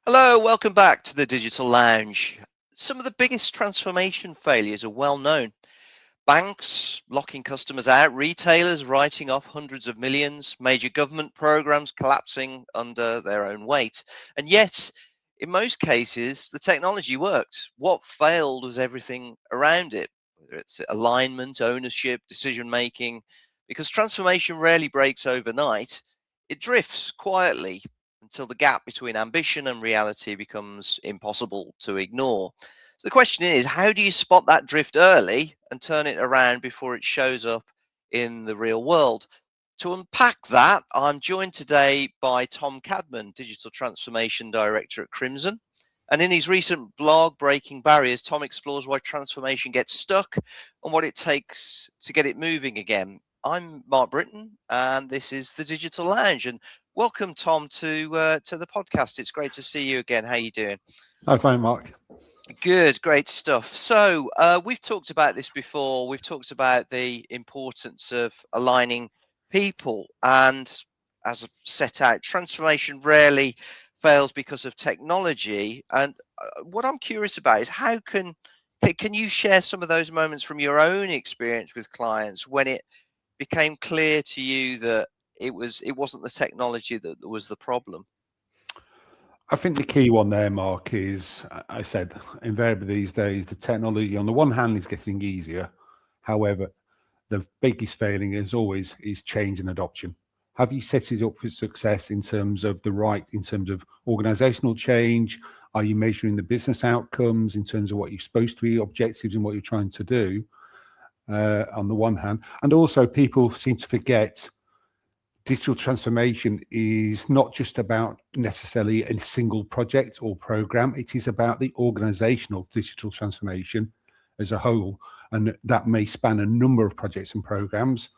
Hello, welcome back to the Digital Lounge. Some of the biggest transformation failures are well known. Banks locking customers out, retailers writing off hundreds of millions, major government programs collapsing under their own weight. And yet, in most cases, the technology worked. What failed was everything around it, whether it's alignment, ownership, decision making, because transformation rarely breaks overnight. It drifts quietly until the gap between ambition and reality becomes impossible to ignore. So the question is, how do you spot that drift early and turn it around before it shows up in the real world? To unpack that, I'm joined today by Tom Cadman, Digital Transformation Director at Crimson. And in his recent blog, Breaking Barriers, Tom explores why transformation gets stuck and what it takes to get it moving again. I'm Mark Britton, and this is the Digital Lounge. And welcome, Tom, to the podcast. It's great to see you again. How you doing? I'm fine, Mark. Good, great stuff. So we've talked about this before. We've talked about the importance of aligning people, and as I've set out, transformation rarely fails because of technology. And what I'm curious about is how can you share some of those moments from your own experience with clients when it became clear to you that it wasn't the technology that was the problem? I think the key one there, Mark, is I said invariably these days the technology on the one hand is getting easier. However, the biggest failing is always is change and adoption. Have you set it up for success in terms of in terms of organizational change? Are you measuring the business outcomes in terms of what you're supposed to be, objectives and what you're trying to do on the one hand? And also people seem to forget digital transformation is not just about necessarily a single project or program. It is about the organizational digital transformation as a whole. And that may span a number of projects and programs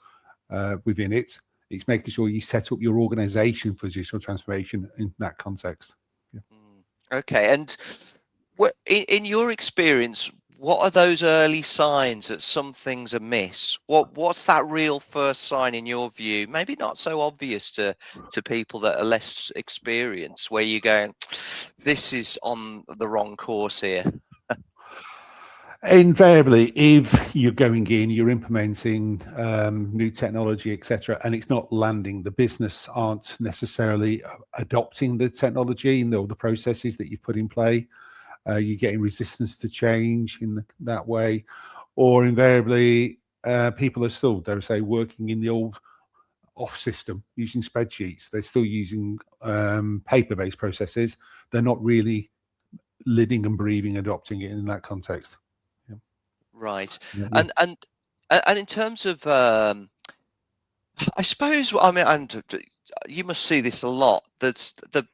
within it. It's making sure you set up your organization for digital transformation in that context. Yeah. Okay. And in your experience, what are those early signs that some things are amiss? What's that real first sign in your view? Maybe not so obvious to people that are less experienced, where you're going, this is on the wrong course here. Invariably, if you're going in, you're implementing new technology, etc., and it's not landing, the business aren't necessarily adopting the technology and the processes that you've put in play. You're getting resistance to change in that way, or invariably people are still, dare I say, working in the old off system using spreadsheets. They're still using paper-based processes. They're not really living and breathing, adopting it in that context. Yeah. Right. Yeah. And in terms of I suppose, I mean, and you must see this a lot. That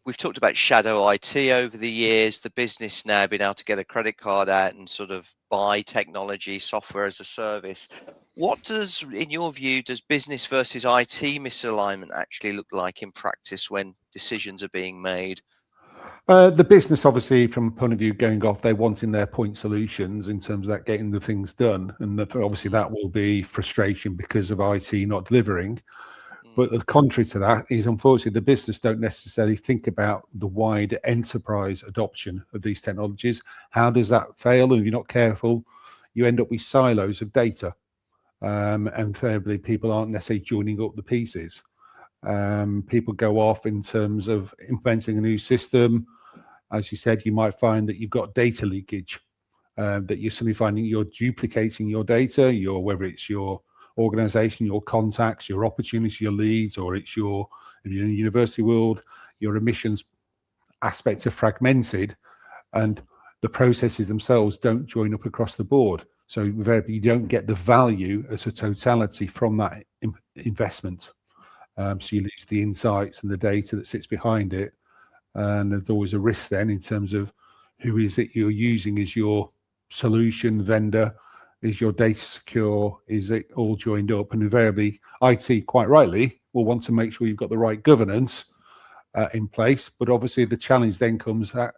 we've talked about shadow IT over the years. The business now being able to get a credit card out and sort of buy technology, software as a service. What does, in your view, does business versus IT misalignment actually look like in practice when decisions are being made? The business, obviously, from a point of view going off, they're wanting their point solutions in terms of that getting the things done, and obviously that will be frustration because of IT not delivering. But the contrary to that is, unfortunately, the business don't necessarily think about the wider enterprise adoption of these technologies. How does that fail? And if you're not careful, you end up with silos of data, and thirdly, people aren't necessarily joining up the pieces. People go off in terms of implementing a new system. As you said, you might find that you've got data leakage, that you're suddenly finding you're duplicating your data, whether it's your organization, your contacts, your opportunities, your leads, or it's if you're in the university world, your emissions aspects are fragmented and the processes themselves don't join up across the board. So you don't get the value as a totality from that investment. So you lose the insights and the data that sits behind it. And there's always a risk then in terms of who is it you're using as your solution vendor. Is your data secure? Is it all joined up? And invariably, IT, quite rightly, will want to make sure you've got the right governance in place. But obviously, the challenge then comes that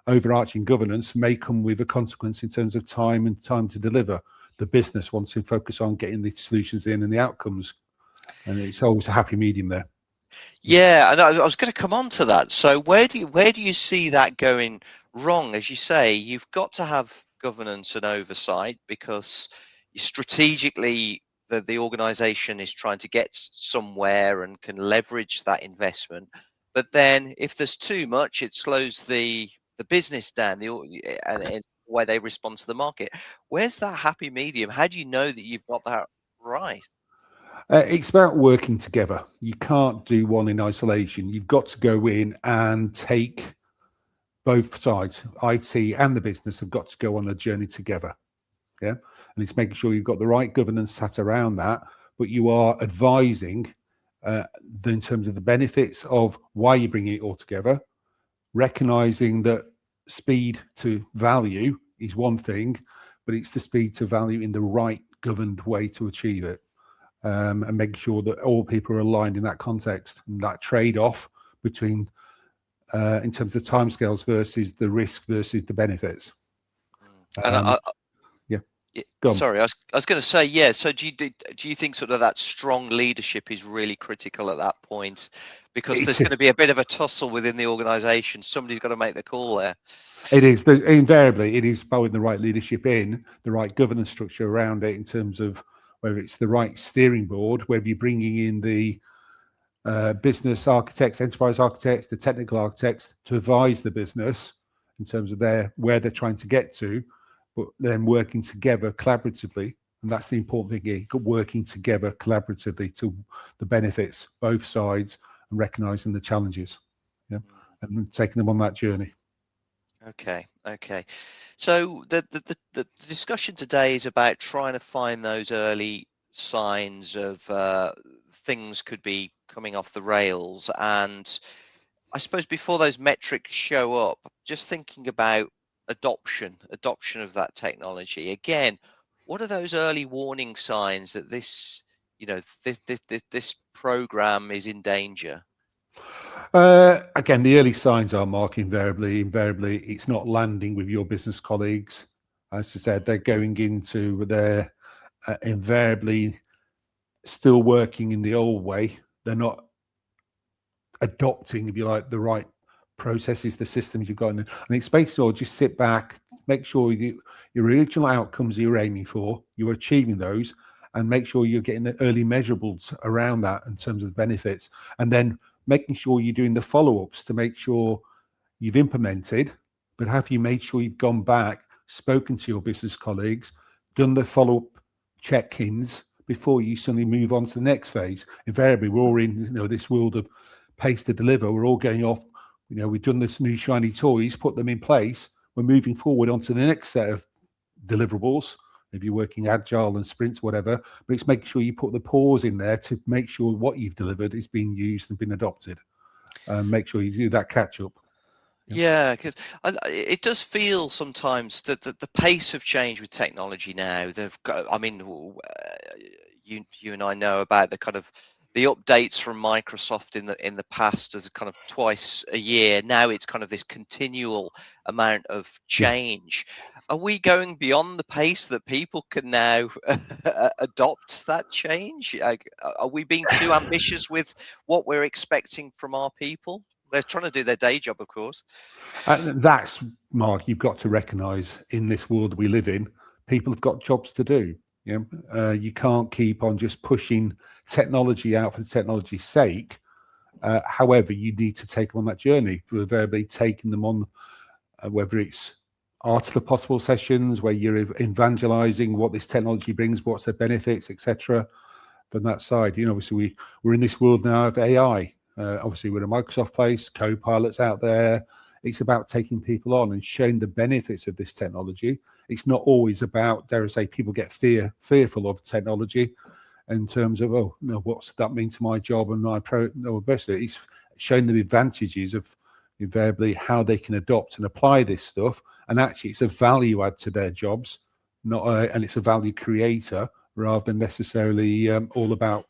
overarching governance may come with a consequence in terms of time and time to deliver. The business wants to focus on getting the solutions in and the outcomes. And it's always a happy medium there. Yeah, and I was going to come on to that. So where do you see that going wrong? As you say, you've got to have governance and oversight because strategically the organization is trying to get somewhere and can leverage that investment. But then if there's too much, it slows the business down, and the way they respond to the market. Where's that happy medium? How do you know that you've got that right? It's about working together. You can't do one in isolation. You've got to go in and take both sides, IT and the business, have got to go on a journey together. Yeah. And it's making sure you've got the right governance sat around that, but you are advising in terms of the benefits of why you're bringing it all together, recognizing that speed to value is one thing, but it's the speed to value in the right governed way to achieve it. And making sure that all people are aligned in that context, and that trade-off between in terms of timescales versus the risk versus the benefits. And Yeah. Go on. Sorry, I was going to say, yeah. So do you think sort of that strong leadership is really critical at that point? Because there's going to be a bit of a tussle within the organisation. Somebody's got to make the call there. It is invariably it is putting the right leadership in, the right governance structure around it, in terms of whether it's the right steering board, whether you're bringing in the business architects, enterprise architects, the technical architects to advise the business in terms of where they're trying to get to, but then working together collaboratively. And that's the important thing here, working together collaboratively to the benefits, both sides, and recognizing the challenges, yeah, and taking them on that journey. Okay. So the discussion today is about trying to find those early signs of things could be coming off the rails. And I suppose before those metrics show up, just thinking about adoption of that technology. Again, what are those early warning signs that this program is in danger? Again, the early signs are, Mark, invariably it's not landing with your business colleagues. As I said, they're going into their invariably still working in the old way. They're not adopting, if you like, the right processes, the systems you've got. And it's basically just sit back, make sure your original outcomes you're aiming for, you're achieving those, and make sure you're getting the early measurables around that in terms of the benefits. And then making sure you're doing the follow-ups to make sure you've implemented, but have you made sure you've gone back, spoken to your business colleagues, done the follow-up check-ins before you suddenly move on to the next phase? Invariably, we're all in this world of pace to deliver. We're all going off, we've done this new shiny toys, put them in place. We're moving forward onto the next set of deliverables, if you're working agile and sprints, whatever, but it's making sure you put the pause in there to make sure what you've delivered is being used and been adopted. Make sure you do that catch up. Yeah, because it does feel sometimes that the pace of change with technology now, they've got, I mean, you and I know about the kind of the updates from Microsoft in the past as a kind of twice a year. Now it's kind of this continual amount of change. Are we going beyond the pace that people can now adopt that change? Are we being too ambitious with what we're expecting from our people? They're trying to do their day job, of course. That's, Mark, you've got to recognise in this world we live in, people have got jobs to do. You can't keep on just pushing technology out for technology's sake. However, you need to take them on that journey. We're verbally taking them on, whether it's art of the possible sessions where you're evangelizing what this technology brings, what's the benefits, etc. From that side, obviously we're in this world now of AI. Obviously, we're in a Microsoft place, co-pilots out there. It's about taking people on and showing the benefits of this technology. It's not always about, dare I say, people get fearful of technology in terms of, what's that mean to my job and my basically it's showing the advantages of invariably how they can adopt and apply this stuff. And actually, it's a value add to their jobs, and it's a value creator rather than necessarily all about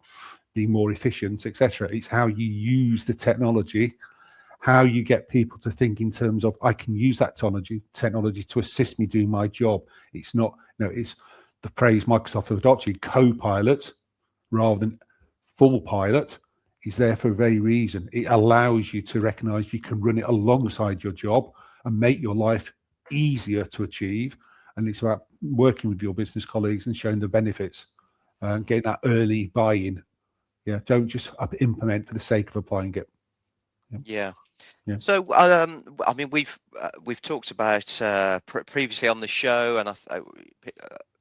being more efficient, etc. It's how you use the technology, how you get people to think in terms of, I can use that technology to assist me doing my job. It's not, it's the phrase Microsoft have adopted, co-pilot rather than full pilot, is there for a very reason. It allows you to recognize you can run it alongside your job and make your life easier to achieve. And it's about working with your business colleagues and showing the benefits and getting that early buy-in. Yeah, don't just implement for the sake of applying it. Yeah. Yeah. So, I mean, we've talked about previously on the show, and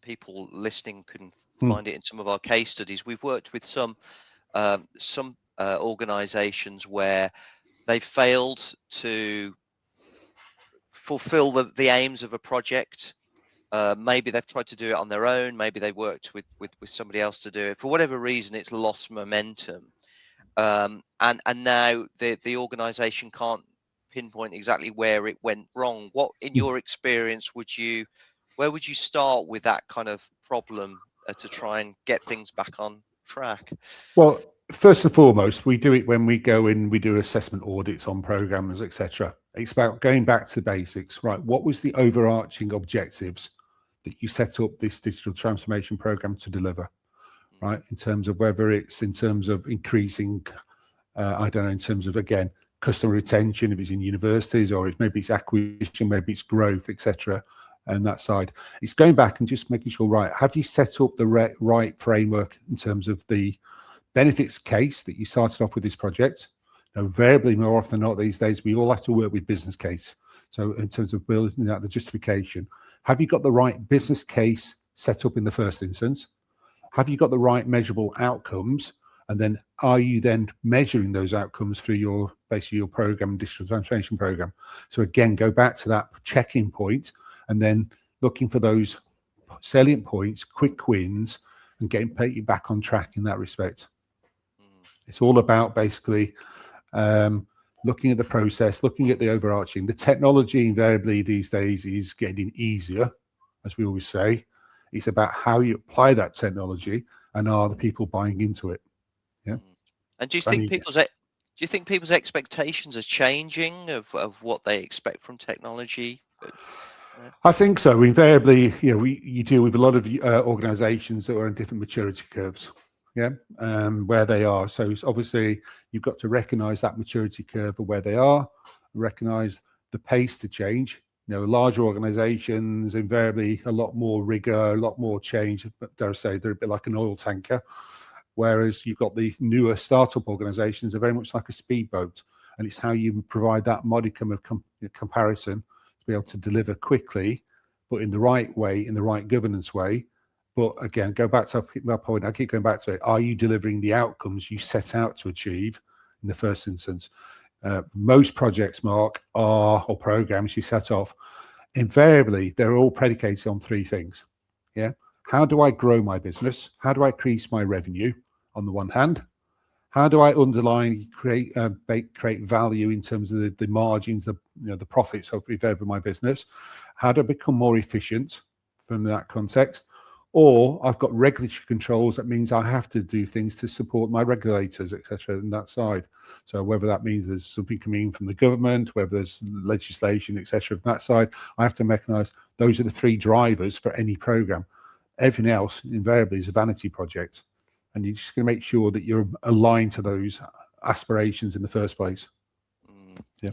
people listening can find it in some of our case studies. We've worked with some organisations where they failed to fulfil the aims of a project. Maybe they've tried to do it on their own. Maybe they worked with somebody else to do it. For whatever reason, it's lost momentum. And now the organisation can't pinpoint exactly where it went wrong. What, in your experience, where would you start with that kind of problem to try and get things back on track? Well, first and foremost, we do it when we go in, we do assessment audits on programs, etc. It's about going back to basics, right? What was the overarching objectives that you set up this digital transformation program to deliver, right? In terms of whether it's in terms of increasing, I don't know, in terms of, again, customer retention, if it's in universities, or maybe it's acquisition, maybe it's growth, etc. And that side, it's going back and just making sure, right, have you set up the right framework in terms of the benefits case that you started off with this project? Now, invariably, more often than not these days, we all have to work with business case. So in terms of building out the justification, have you got the right business case set up in the first instance? Have you got the right measurable outcomes? And then are you then measuring those outcomes through your basically your program, digital transformation program? So again, go back to that check-in point and then looking for those salient points, quick wins, and getting you back on track in that respect. It's all about basically looking at the process, looking at the overarching. The technology invariably these days is getting easier, as we always say. It's about how you apply that technology and are the people buying into it. Yeah. And do you think people's expectations are changing of what they expect from technology? I think so. Invariably, you deal with a lot of organizations that are in different maturity curves, where they are. So it's obviously you've got to recognize that maturity curve of where they are, recognize the pace to change. Larger organizations, invariably a lot more rigor, a lot more change, but dare I say they're a bit like an oil tanker. Whereas you've got the newer startup organizations are very much like a speedboat, and it's how you provide that modicum of comparison to be able to deliver quickly, but in the right way, in the right governance way. But again, go back to that point. I keep going back to it. Are you delivering the outcomes you set out to achieve in the first instance? Most projects, Mark, or programs you set off, invariably, they're all predicated on three things. Yeah. How do I grow my business? How do I increase my revenue on the one hand? How do I underline create value in terms of the margins, the profits of my business? How do I become more efficient from that context? Or I've got regulatory controls. That means I have to do things to support my regulators, etc. on that side. So whether that means there's something coming in from the government, whether there's legislation, etc. from that side, I have to recognize those are the three drivers for any program. Everything else invariably is a vanity project, and you're just going to make sure that you're aligned to those aspirations in the first place. Yeah.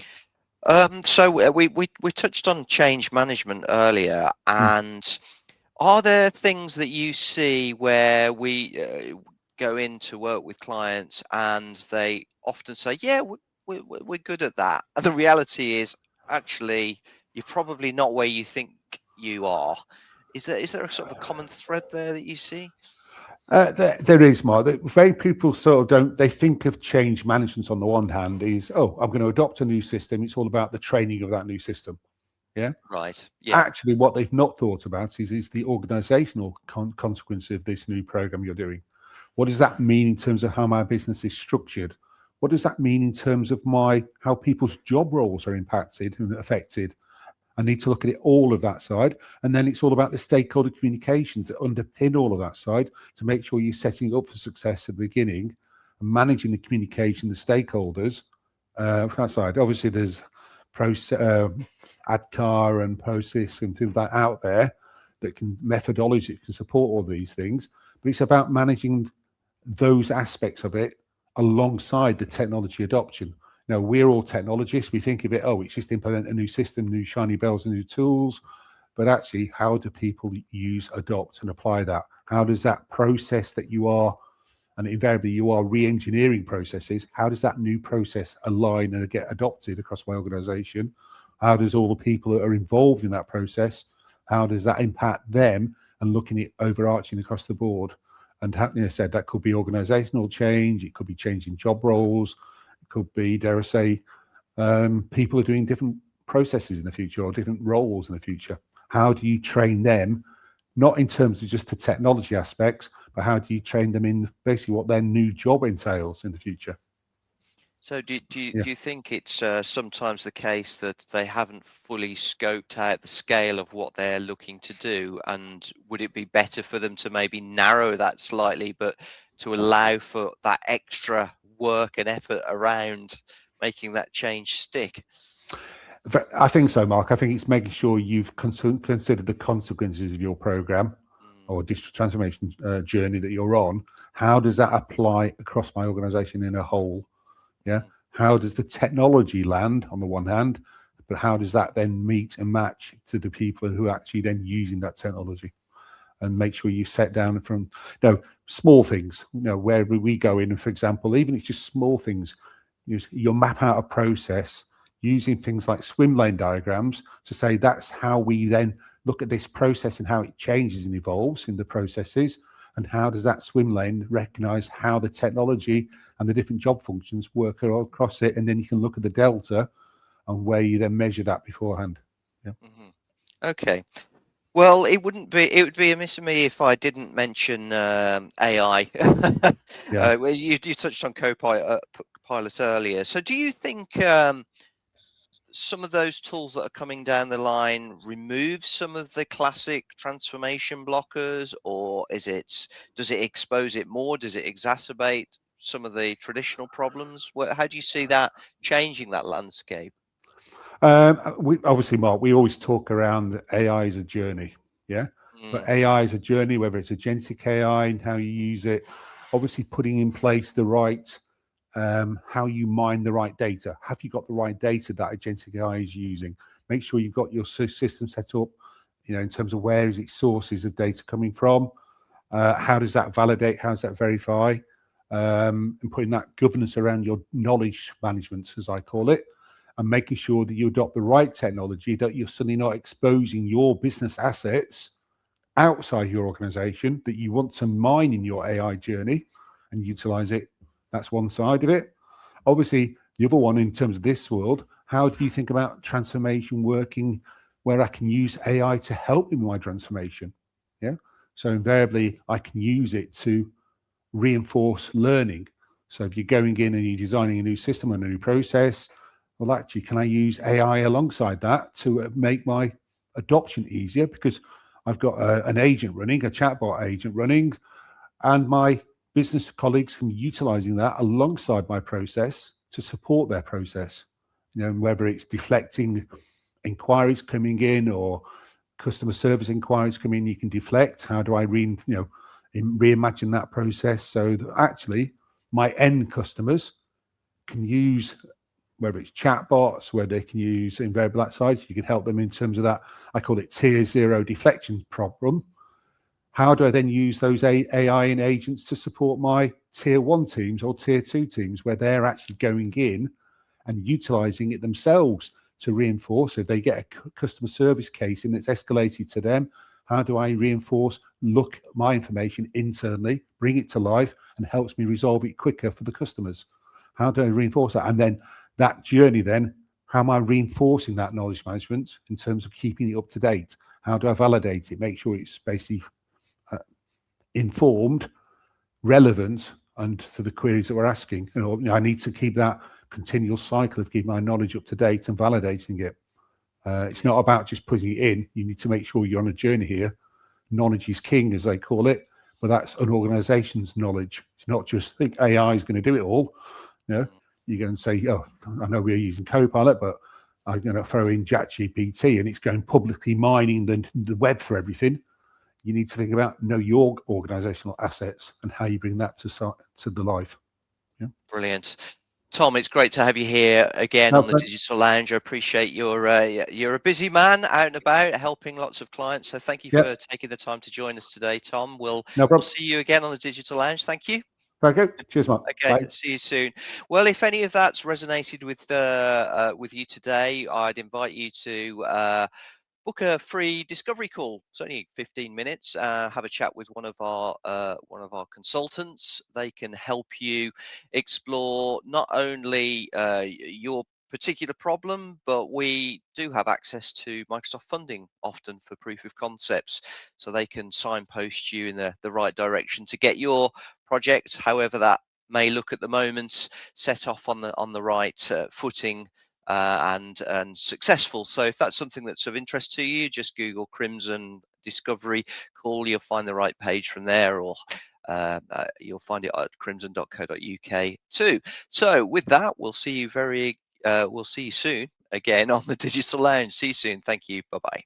So we touched on change management earlier, and are there things that you see where we go in to work with clients and they often say, yeah, we're good at that, and the reality is actually you're probably not where you think you are? Is there a sort of a common thread there that you see? There is, Mark. The way people sort of they think of change management on the one hand is, I'm going to adopt a new system. It's all about the training of that new system. Yeah. Right. Yeah. Actually, what they've not thought about is the organizational consequence of this new program you're doing. What does that mean in terms of how my business is structured? What does that mean in terms of how people's job roles are impacted and affected? I need to look at it all of that side. And then it's all about the stakeholder communications that underpin all of that side to make sure you're setting up for success at the beginning and managing the communication, the stakeholders that side. Obviously, there's ADKAR and POSIS and things like that out there that methodology that can support all these things. But it's about managing those aspects of it alongside the technology adoption. Now, we're all technologists. We think of it, oh, it's just implement a new system, new shiny bells and new tools. But actually, how do people use, adopt, and apply that? How does that process that you are, and invariably you are re-engineering processes, how does that new process align and get adopted across my organization? How does all the people that are involved in that process, how does that impact them, and looking at overarching across the board? And I said, that could be organizational change, it could be changing job roles, it could be, dare I say, people are doing different processes in the future or different roles in the future. How do you train them, not in terms of just the technology aspects, but how do you train them in basically what their new job entails in the future? So do you think it's sometimes the case that they haven't fully scoped out the scale of what they're looking to do, and would it be better for them to maybe narrow that slightly, but to allow for that extra work and effort around making that change stick? I think so, Mark. I think it's making sure you've considered the consequences of your program or digital transformation journey that you're on. How does that apply across my organization in a whole? Yeah. How does the technology land on the one hand, but how does that then meet and match to the people who are actually then using that technology? And make sure you set down from, small things, wherever we go in, for example, even if it's just small things, you'll map out a process using things like swim lane diagrams to say that's how we then look at this process and how it changes and evolves in the processes, and how does that swim lane recognize how the technology and the different job functions work across it, and then you can look at the delta and where you then measure that beforehand. Yeah. Okay. Well, it would be amiss of me if I didn't mention AI. Well, you touched on Copilot earlier. So do you think some of those tools that are coming down the line remove some of the classic transformation blockers, or does it expose it more? Does it exacerbate some of the traditional problems? How do you see that changing that landscape? Obviously, Mark, we always talk around AI as a journey, yeah? But AI is a journey, whether it's agentic AI and how you use it, obviously putting in place the right, how you mine the right data. Have you got the right data that agentic AI is using? Make sure you've got your system set up, in terms of where is its sources of data coming from? How does that validate? How does that verify? And putting that governance around your knowledge management, as I call it, and making sure that you adopt the right technology, that you're suddenly not exposing your business assets outside your organization that you want to mine in your AI journey and utilize it. That's one side of it. Obviously, the other one in terms of this world, how do you think about transformation working where I can use AI to help in my transformation? Yeah. So invariably, I can use it to reinforce learning. So if you're going in and you're designing a new system and a new process, well, actually, can I use AI alongside that to make my adoption easier? Because I've got an agent running, a chatbot agent running, and my business colleagues can be utilizing that alongside my process to support their process. Whether it's deflecting inquiries coming in or customer service inquiries coming in, you can deflect. How do I reimagine that process so that actually my end customers can use, whether it's chatbots, where they can use invariable outside, you can help them in terms of that. I call it tier 0 deflection problem. How do I then use those AI and agents to support my tier 1 teams or tier 2 teams, where they're actually going in and utilizing it themselves to reinforce? If they get a customer service case and it's escalated to them, how do I reinforce, look at my information internally, bring it to life, and helps me resolve it quicker for the customers? How do I reinforce that? And then that journey, then, how am I reinforcing that knowledge management in terms of keeping it up to date? How do I validate it? Make sure it's basically informed, relevant, and to the queries that we're asking. I need to keep that continual cycle of keeping my knowledge up to date and validating it. It's not about just putting it in. You need to make sure you're on a journey here. Knowledge is king, as they call it, but that's an organization's knowledge. It's not just think AI is going to do it all. You're going to say, oh, I know we're using Copilot, but I'm going to throw in ChatGPT and it's going publicly mining the web for everything. You need to think about your organizational assets and how you bring that to the life. Yeah. Brilliant. Tom, it's great to have you here again No, on the Digital Lounge. I appreciate you're a busy man out and about helping lots of clients. So thank you yeah, for taking the time to join us today, Tom. We'll no problem. see you again on the Digital Lounge. Thank you. Very good. Cheers, Mark. Okay, Bye. see you soon. Well, if any of that's resonated with you today, I'd invite you to book a free discovery call. It's only 15 minutes. Have a chat with one of our consultants. They can help you explore not only your particular problem, but we do have access to Microsoft funding often for proof of concepts, so they can signpost you in the right direction to get your project, however that may look at the moment, set off on the right footing and successful. So if that's something that's of interest to you, just Google Crimson Discovery Call. You'll find the right page from there, or you'll find it at crimson.co.uk too. So with that, we'll see you soon again on the Digital Lounge. See you soon. Thank you. Bye bye.